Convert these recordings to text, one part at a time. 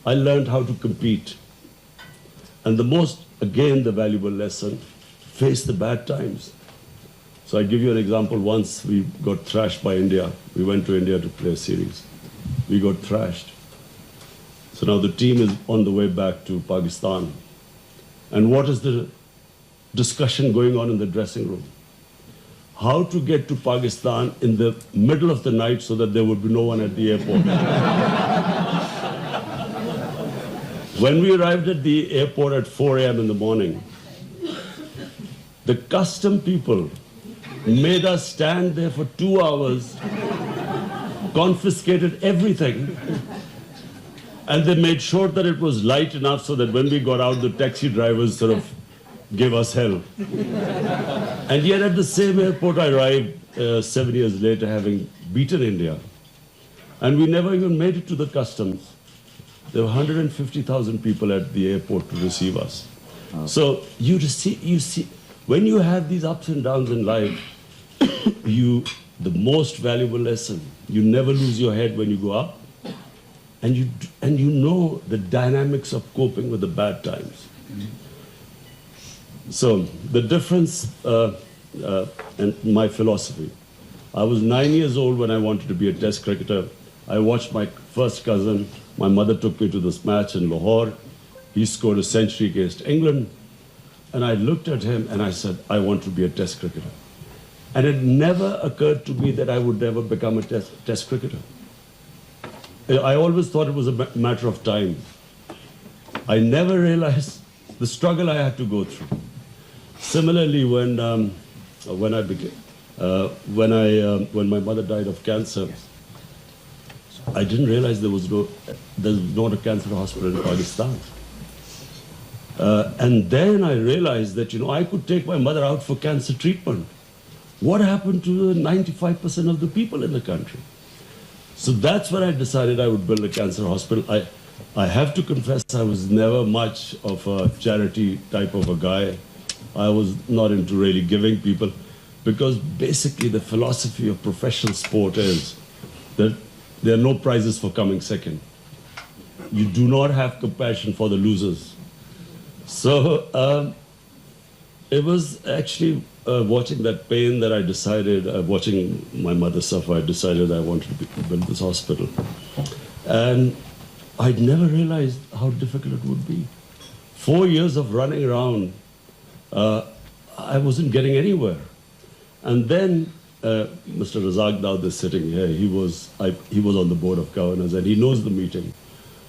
I learned how to compete. And the most, again, the valuable lesson, face the bad times. So I give you an example. Once we got thrashed by India. We went to India to play a series. We got thrashed. So now the team is on the way back to Pakistan. And what is the discussion going on in the dressing room? How to get to Pakistan in the middle of the night so that there would be no one at the airport. When we arrived at the airport at 4 a.m. in the morning, the custom people made us stand there for 2 hours, confiscated everything, and they made sure that it was light enough so that when we got out, the taxi drivers sort of gave us hell. And yet at the same airport, I arrived 7 years later, having beaten India. And we never even made it to the customs. There were 150,000 people at the airport to receive us. Oh. So you see, when you have these ups and downs in life, the most valuable lesson, you never lose your head when you go up, and you know the dynamics of coping with the bad times. So the difference and my philosophy. I was 9 years old when I wanted to be a test cricketer. I watched my first cousin. My mother took me to this match in Lahore. He scored a century against England. And I looked at him and I said, I want to be a test cricketer. And it never occurred to me that I would never become a test cricketer. I always thought it was a matter of time. I never realized the struggle I had to go through. Similarly, when my mother died of cancer, I didn't realize there's not a cancer hospital in Pakistan. And then I realized that, I could take my mother out for cancer treatment. What happened to the 95% of the people in the country? So that's when I decided I would build a cancer hospital. I have to confess I was never much of a charity type of a guy. I was not into really giving people, because basically the philosophy of professional sport is that there are no prizes for coming second. You do not have compassion for the losers. So it was actually watching that pain that I decided, watching my mother suffer, I decided I wanted to build this hospital. And I'd never realized how difficult it would be. 4 years of running around, I wasn't getting anywhere. And then Mr. Razak Daud is sitting here. He was on the board of governors and he knows the meeting.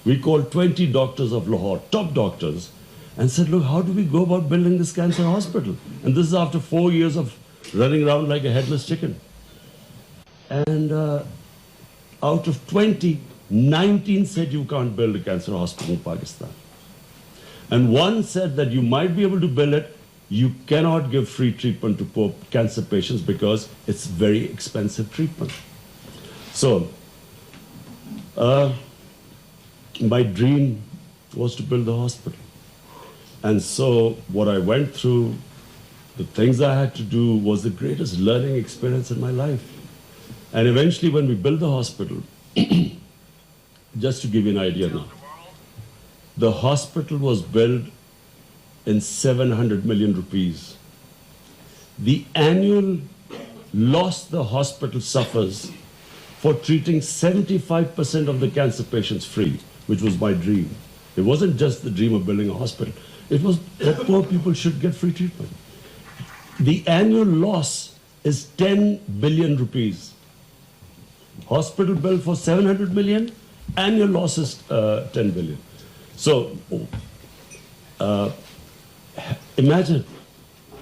We called 20 doctors of Lahore, top doctors, and said, look, how do we go about building this cancer hospital? And this is after 4 years of running around like a headless chicken. And out of 20, 19 said you can't build a cancer hospital in Pakistan. And one said that you might be able to build it, you cannot give free treatment to poor cancer patients because it's very expensive treatment. So, my dream was to build the hospital. And so what I went through, the things I had to do, was the greatest learning experience in my life. And eventually when we built the hospital, just to give you an idea now, the hospital was built in 700 million rupees. The annual loss the hospital suffers for treating 75% of the cancer patients free, which was my dream. It wasn't just the dream of building a hospital. It was that poor people should get free treatment. The annual loss is 10 billion rupees. Hospital built for 700 million, annual loss is 10 billion. So, imagine,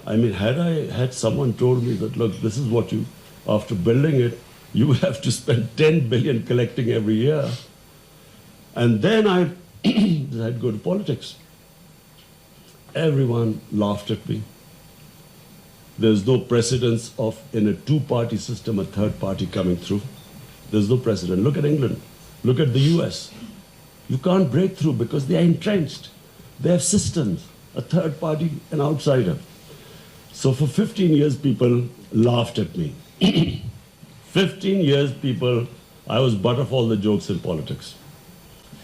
had I had someone told me that, look, this is what you, after building it, you would have to spend 10 billion collecting every year. And then I'd go to politics. Everyone laughed at me. There's no precedence of, in a two-party system, a third party coming through. There's no precedent. Look at England. Look at the US. You can't break through because they are entrenched. They have systems, a third party, an outsider. So for 15 years, people laughed at me. 15 years, I was butt of all the jokes in politics.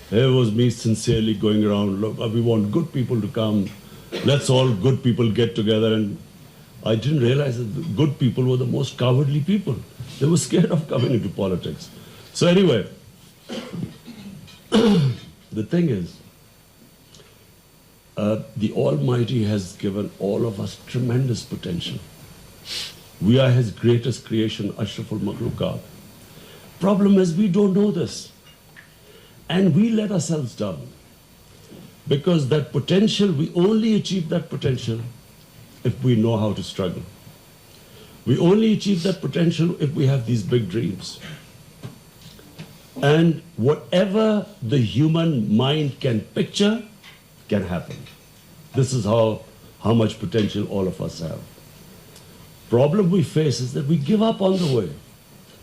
It was me sincerely going around, look, we want good people to come. Let's all good people get together. And I didn't realize that the good people were the most cowardly people. They were scared of coming into politics. So anyway, the thing is, the Almighty has given all of us tremendous potential. We are His greatest creation, Ashraful Makhluqat. Problem is, we don't know this. And we let ourselves down. Because that potential, we only achieve that potential if we know how to struggle. We only achieve that potential if we have these big dreams. And whatever the human mind can picture can happen. This is how much potential all of us have. Problem we face is that we give up on the way.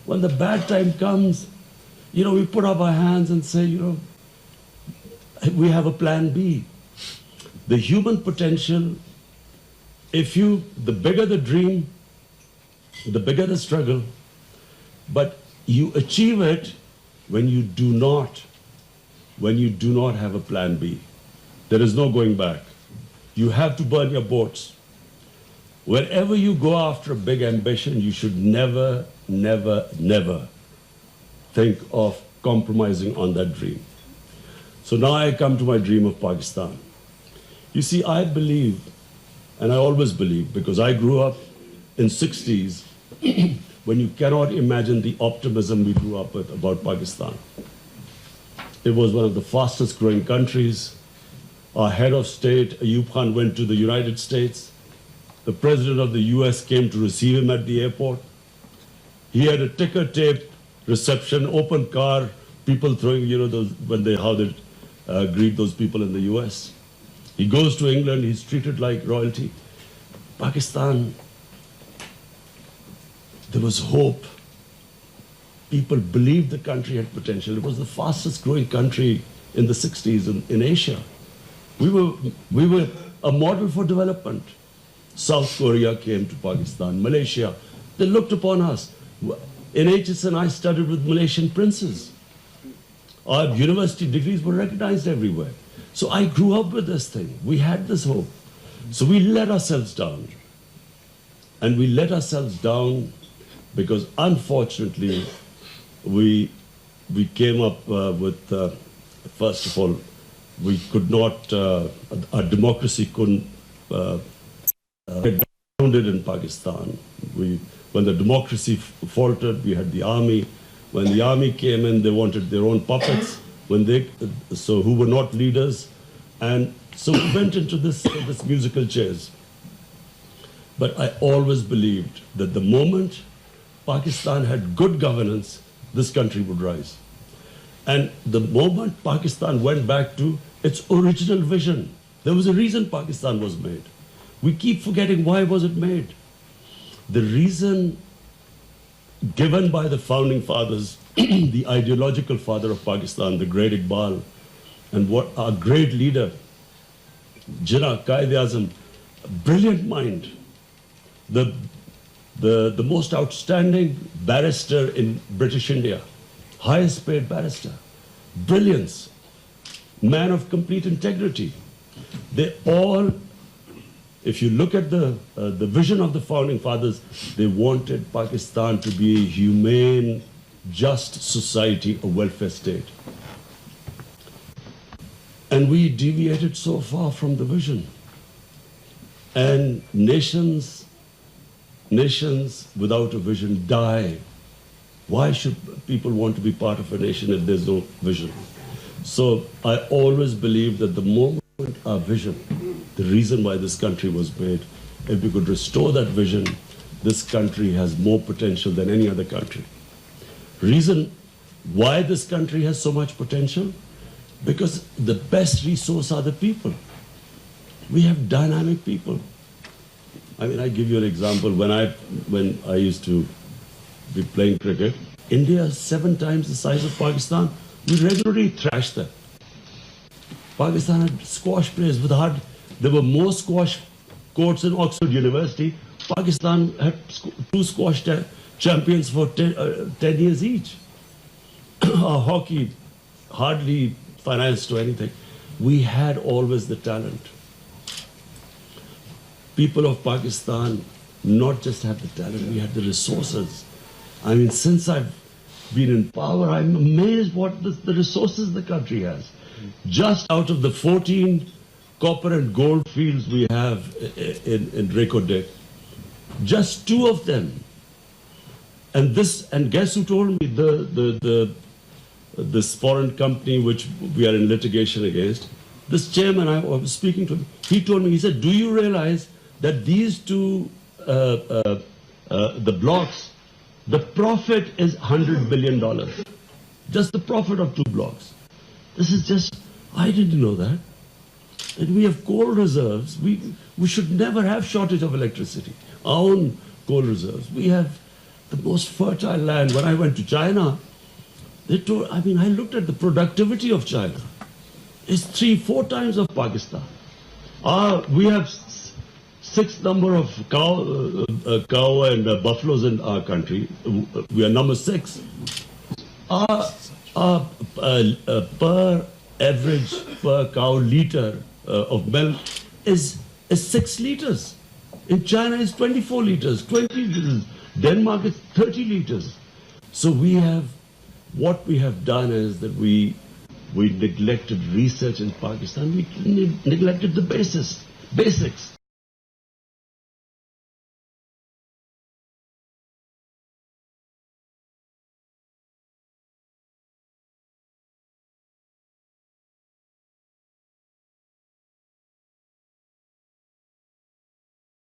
When the bad time comes, we put up our hands and say, we have a plan B. The human potential, the bigger the dream, the bigger the struggle, but you achieve it when you do not have a plan B. There is no going back. You have to burn your boats. Wherever you go after a big ambition, you should never, never, never think of compromising on that dream. So now I come to my dream of Pakistan. You see, I believe, and I always believe, because I grew up in 60s when you cannot imagine the optimism we grew up with about Pakistan. It was one of the fastest growing countries. Our head of state, Ayub Khan, went to the United States. The president of the US came to receive him at the airport. He had a ticker tape reception, open car, people throwing, how they greet those people in the US. He goes to England, he's treated like royalty. Pakistan, there was hope. People believed the country had potential. It was the fastest growing country in the 60s in Asia. We were a model for development. South Korea came to Pakistan, Malaysia. They looked upon us. In HSN, I studied with Malaysian princes. Our university degrees were recognized everywhere. So I grew up with this thing. We had this hope. So we let ourselves down. And we let ourselves down because, unfortunately, we came up with, first of all, we could not, our democracy couldn't get grounded in Pakistan. When the democracy faltered, we had the army. When the army came in, they wanted their own puppets, who were not leaders. And so we went into this musical chairs. But I always believed that the moment Pakistan had good governance, this country would rise. And the moment Pakistan went back to its original vision, there was a reason Pakistan was made. We keep forgetting why was it made. The reason given by the founding fathers, the ideological father of Pakistan, the great Iqbal, and what our great leader, Jinnah, Quaid-e-Azam, brilliant mind, the most outstanding barrister in British India, highest paid barrister, brilliance, man of complete integrity. They all, if you look at the vision of the founding fathers, they wanted Pakistan to be a humane, just society, a welfare state. And we deviated so far from the vision. And nations without a vision die. Why should people want to be part of a nation if there's no vision? So I always believe that the moment our vision, the reason why this country was made, if we could restore that vision, this country has more potential than any other country. Reason why this country has so much potential? Because the best resource are the people. We have dynamic people. I mean, I give you an example. When I used to be playing cricket, India is 7 times the size of Pakistan. We regularly thrashed them. Pakistan had squash players with hard. There were more squash courts in Oxford University. Pakistan had 2 squash champions for 10 years each. Our hockey, hardly finance to anything. We had always the talent. People of Pakistan not just had the talent, we had the resources. I mean, since I've been in power, I'm amazed what the resources the country has. Just out of the 14 copper and gold fields we have in Reko Diq, just 2 of them. And guess who told me? This foreign company which we are in litigation against, this chairman, I was speaking to him, he told me, he said, do you realize that these 2, the blocks, the profit is $100 billion. Just the profit of 2 blocks. This is just, I didn't know that. And we have coal reserves. We should never have shortage of electricity. Our own coal reserves. We have the most fertile land. When I went to China, they told, I mean, I looked at the productivity of China. It's 3-4 times of Pakistan. We have 6th number of cow and buffaloes in our country. We are number 6. Our per cow liter of milk is 6 liters. In China, it's 24 liters, 20 liters. Denmark is 30 liters. So what we have done is that we neglected research in Pakistan. We neglected the basics.